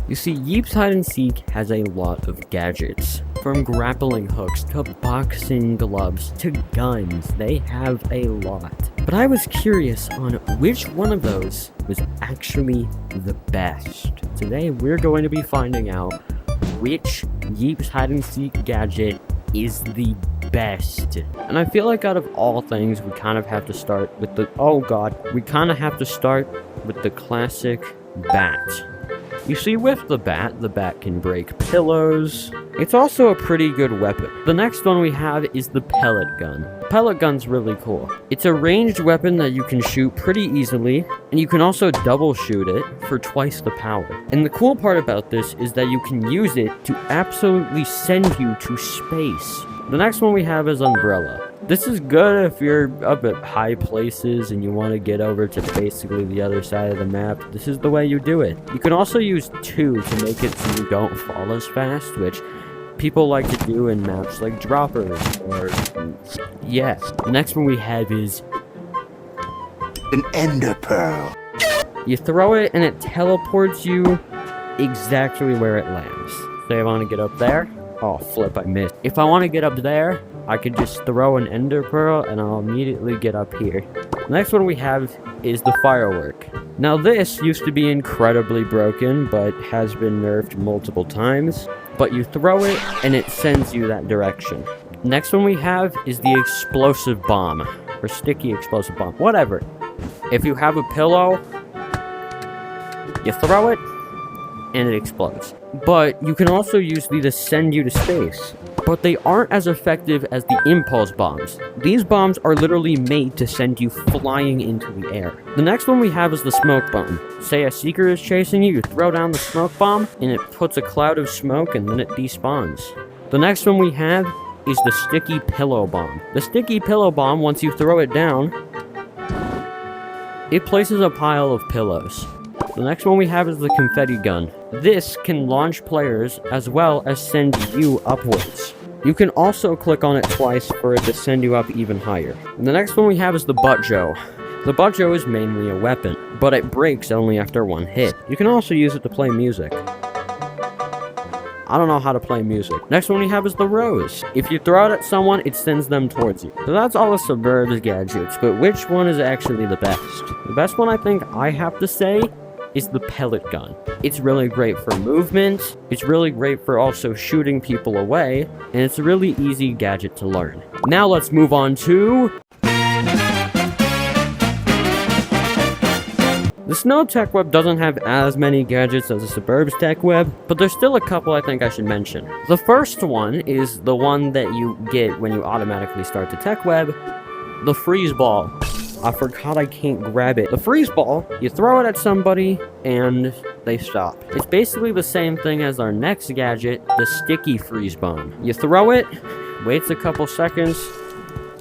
You see, Yeeps Hide and Seek has a lot of gadgets. From grappling hooks to boxing gloves to guns, they have a lot. But I was curious on which one of those was actually the best. Today we're going to be finding out which Yeeps Hide and Seek gadget is the best. And I feel like out of all things, we kind of have to start with the classic bat. You see, with the bat can break pillows. It's also a pretty good weapon. The next one we have is the pellet gun. The pellet gun's really cool. It's a ranged weapon that you can shoot pretty easily, and you can also double shoot it for twice the power. And the cool part about this is that you can use it to absolutely send you to space. The next one we have is umbrella. This is good if you're up at high places and you want to get over to basically the other side of the map. This is the way you do it. You can also use 2 to make it so you don't fall as fast, which people like to do in maps like droppers or... yeah. The next one we have is... an ender pearl. You throw it and it teleports you exactly where it lands. Say I want to get up there. Oh, flip, I missed. If I want to get up there, I could just throw an ender pearl and I'll immediately get up here. The next one we have is the firework. Now this used to be incredibly broken, but has been nerfed multiple times. But you throw it and it sends you that direction. Next one we have is the explosive bomb. Or sticky explosive bomb, whatever. If you have a pillow, you throw it and it explodes. But you can also use these to send you to space. But they aren't as effective as the impulse bombs. These bombs are literally made to send you flying into the air. The next one we have is the smoke bomb. Say a seeker is chasing you, you throw down the smoke bomb, and it puts a cloud of smoke and then it despawns. The next one we have is the sticky pillow bomb. The sticky pillow bomb, once you throw it down, it places a pile of pillows. The next one we have is the confetti gun. This can launch players as well as send you upwards. You can also click on it twice for it to send you up even higher. And the next one we have is the butt joe. The butt joe is mainly a weapon, but it breaks only after 1 hit. You can also use it to play music. I don't know how to play music. Next one we have is the rose. If you throw it at someone, it sends them towards you. So that's all the Suburbs gadgets, but which one is actually the best? The best one I think I have to say is the pellet gun. It's really great for movement, it's really great for also shooting people away, and it's a really easy gadget to learn. Now let's move on to... the snow tech web doesn't have as many gadgets as the Suburbs tech web, but there's still a couple I think I should mention. The first one is the one that you get when you automatically start the tech web, the freeze ball. I forgot I can't grab it. The freeze ball, you throw it at somebody and they stop. It's basically the same thing as our next gadget, the sticky freeze bomb. You throw it, waits a couple seconds,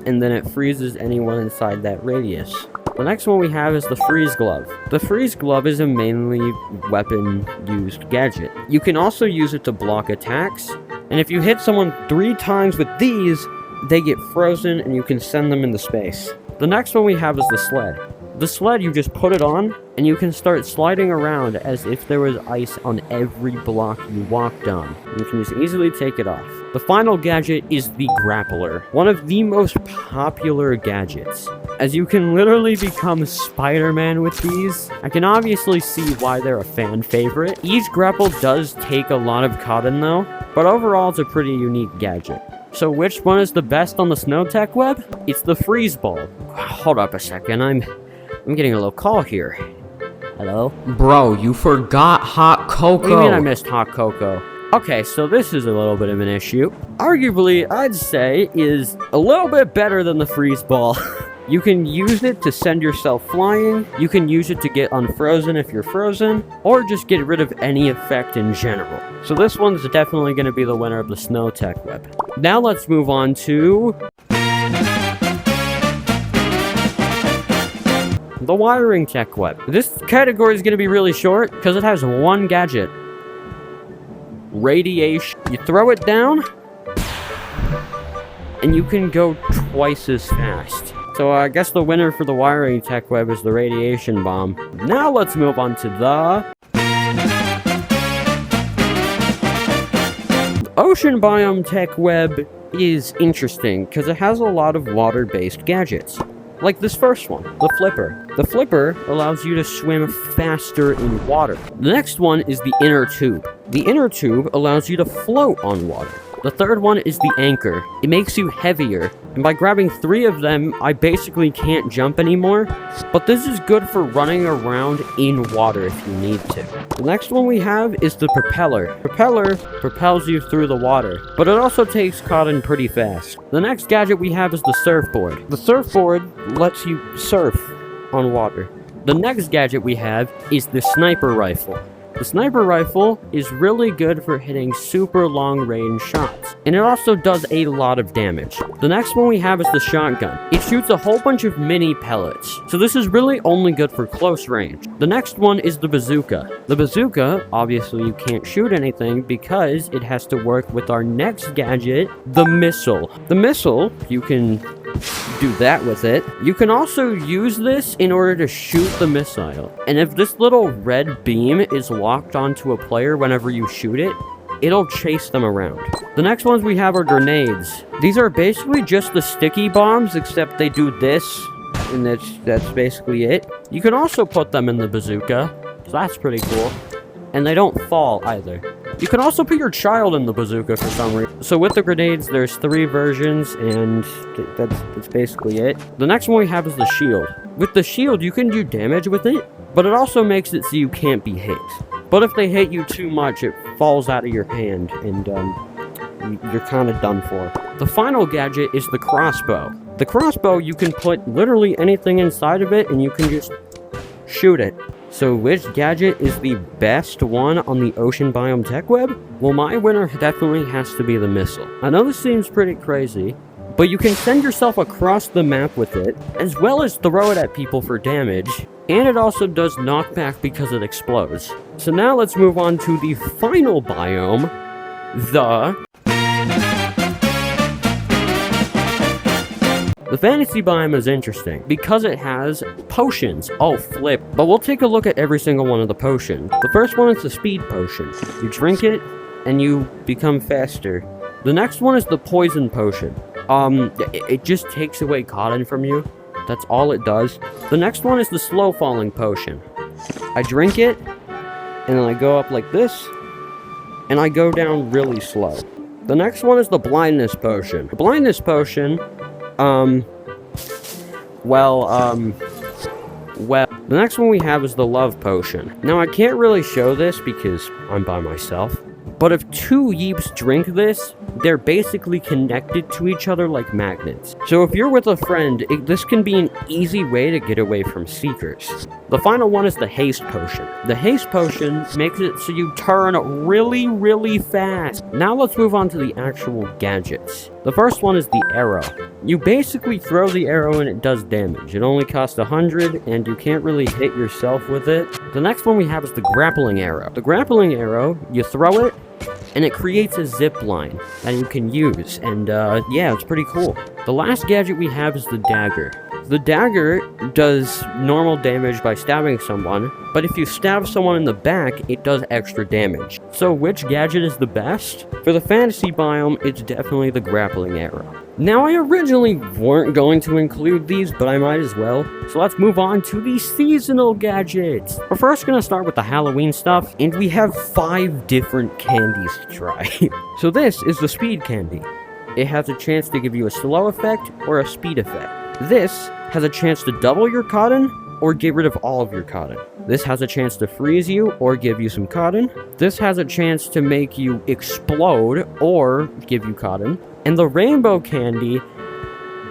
and then it freezes anyone inside that radius. The next one we have is the freeze glove. The freeze glove is a mainly weapon-used gadget. You can also use it to block attacks, and if you hit someone 3 times with these, they get frozen and you can send them into space. The next one we have is the sled. The sled, you just put it on, and you can start sliding around as if there was ice on every block you walked on. You can just easily take it off. The final gadget is the grappler, one of the most popular gadgets, as you can literally become Spider-Man with these. I can obviously see why they're a fan favorite. Each grapple does take a lot of cotton though, but overall it's a pretty unique gadget. So which one is the best on the snow tech web? It's the freeze ball. Hold up a second, I'm getting a little call here. Hello? Bro, you forgot hot cocoa. What do you mean I missed hot cocoa? Okay, so this is a little bit of an issue. Arguably, I'd say, is a little bit better than the freeze ball. You can use it to send yourself flying, you can use it to get unfrozen if you're frozen, or just get rid of any effect in general. So this one's definitely going to be the winner of the snow tech web. Now let's move on to... the wiring tech web. This category is going to be really short because it has one gadget. Radiation. You throw it down, and you can go twice as fast. So I guess the winner for the wiring tech web is the radiation bomb. Now let's move on to the... Ocean Biome Tech Web is interesting because it has a lot of water-based gadgets. Like this first one, the flipper. The flipper allows you to swim faster in water. The next one is the inner tube. The inner tube allows you to float on water. The third one is the anchor. It makes you heavier, and by grabbing 3 of them, I basically can't jump anymore, but this is good for running around in water if you need to. The next one we have is the propeller. Propeller propels you through the water, but it also takes cotton pretty fast. The next gadget we have is the surfboard. The surfboard lets you surf on water. The next gadget we have is the sniper rifle. The sniper rifle is really good for hitting super long range shots, and it also does a lot of damage. The next one we have is the shotgun. It shoots a whole bunch of mini pellets, so this is really only good for close range. The next one is the bazooka. The bazooka, obviously you can't shoot anything because it has to work with our next gadget, the missile. The missile, you can do that with it. You can also use this in order to shoot the missile. And if this little red beam is locked onto a player whenever you shoot it, it'll chase them around. The next ones we have are grenades. These are basically just the sticky bombs, except they do this, and that's basically it. You can also put them in the bazooka, so that's pretty cool. And they don't fall either. You can also put your child in the bazooka for some reason. So with the grenades, there's 3 versions, and that's basically it. The next one we have is the shield. With the shield, you can do damage with it, but it also makes it so you can't be hit. But if they hit you too much, it falls out of your hand, and you're kind of done for. The final gadget is the crossbow. The crossbow, you can put literally anything inside of it, and you can just shoot it. So which gadget is the best one on the Ocean Biome Tech Web? Well, my winner definitely has to be the missile. I know this seems pretty crazy, but you can send yourself across the map with it, as well as throw it at people for damage, and it also does knockback because it explodes. So now let's move on to the final biome, The fantasy biome is interesting because it has potions. Oh, flip. But we'll take a look at every single one of the potions. The first one is the speed potion. You drink it, and you become faster. The next one is the poison potion. It just takes away cotton from you. That's all it does. The next one is the slow falling potion. I drink it, and then I go up like this, and I go down really slow. The next one is the blindness potion. The blindness potion, the next one we have is the love potion. Now, I can't really show this because I'm by myself, but if 2 Yeeps drink this, they're basically connected to each other like magnets. So if you're with a friend, this can be an easy way to get away from seekers. The final one is the haste potion. The haste potion makes it so you turn really, really fast. Now let's move on to the actual gadgets. The first one is the arrow. You basically throw the arrow and it does damage. It only costs 100 and you can't really hit yourself with it. The next one we have is the grappling arrow. The grappling arrow, you throw it, and it creates a zip line that you can use, and yeah, it's pretty cool. The last gadget we have is the dagger. The dagger does normal damage by stabbing someone, but if you stab someone in the back, it does extra damage. So which gadget is the best? For the fantasy biome, it's definitely the grappling arrow. Now, I originally weren't going to include these, but I might as well. So let's move on to the seasonal gadgets. We're first going to start with the Halloween stuff, and we have 5 different candies to try. So this is the speed candy. It has a chance to give you a slow effect or a speed effect. This has a chance to double your cotton or get rid of all of your cotton. This has a chance to freeze you or give you some cotton. This has a chance to make you explode or give you cotton. And the rainbow candy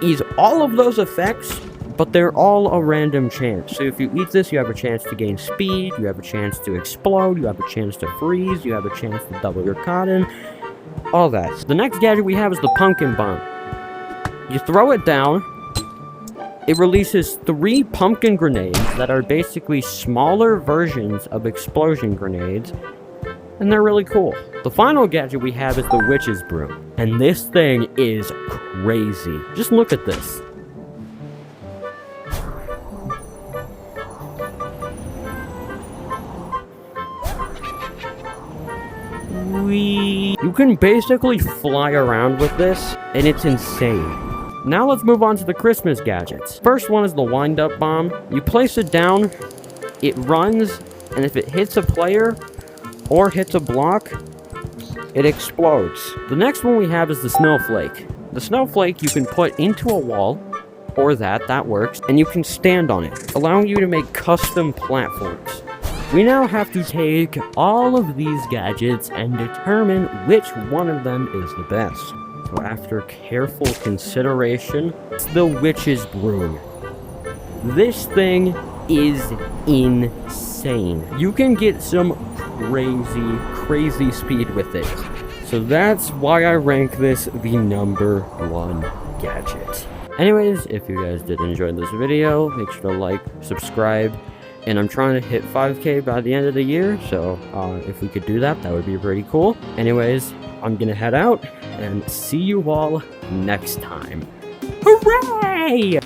is all of those effects, but they're all a random chance. So if you eat this, you have a chance to gain speed, you have a chance to explode, you have a chance to freeze, you have a chance to double your cotton, all that. The next gadget we have is the pumpkin bomb. You throw it down, it releases 3 pumpkin grenades that are basically smaller versions of explosion grenades, and they're really cool. The final gadget we have is the witch's broom, and this thing is crazy. Just look at this. Whee! You can basically fly around with this, and it's insane. Now let's move on to the Christmas gadgets. First one is the wind-up bomb. You place it down, it runs, and if it hits a player or hits a block, it explodes. The next one we have is the snowflake. The snowflake you can put into a wall, or that works, and you can stand on it, allowing you to make custom platforms. We now have to take all of these gadgets and determine which one of them is the best. So after careful consideration, it's the witch's broom. This thing is insane. You can get some crazy speed with it. So that's why I rank this the #1 gadget. Anyways, if you guys did enjoy this video, make sure to like, subscribe, and I'm trying to hit 5K by the end of the year, so if we could do that, that would be pretty cool. Anyways, I'm gonna head out, and see you all next time. Hooray!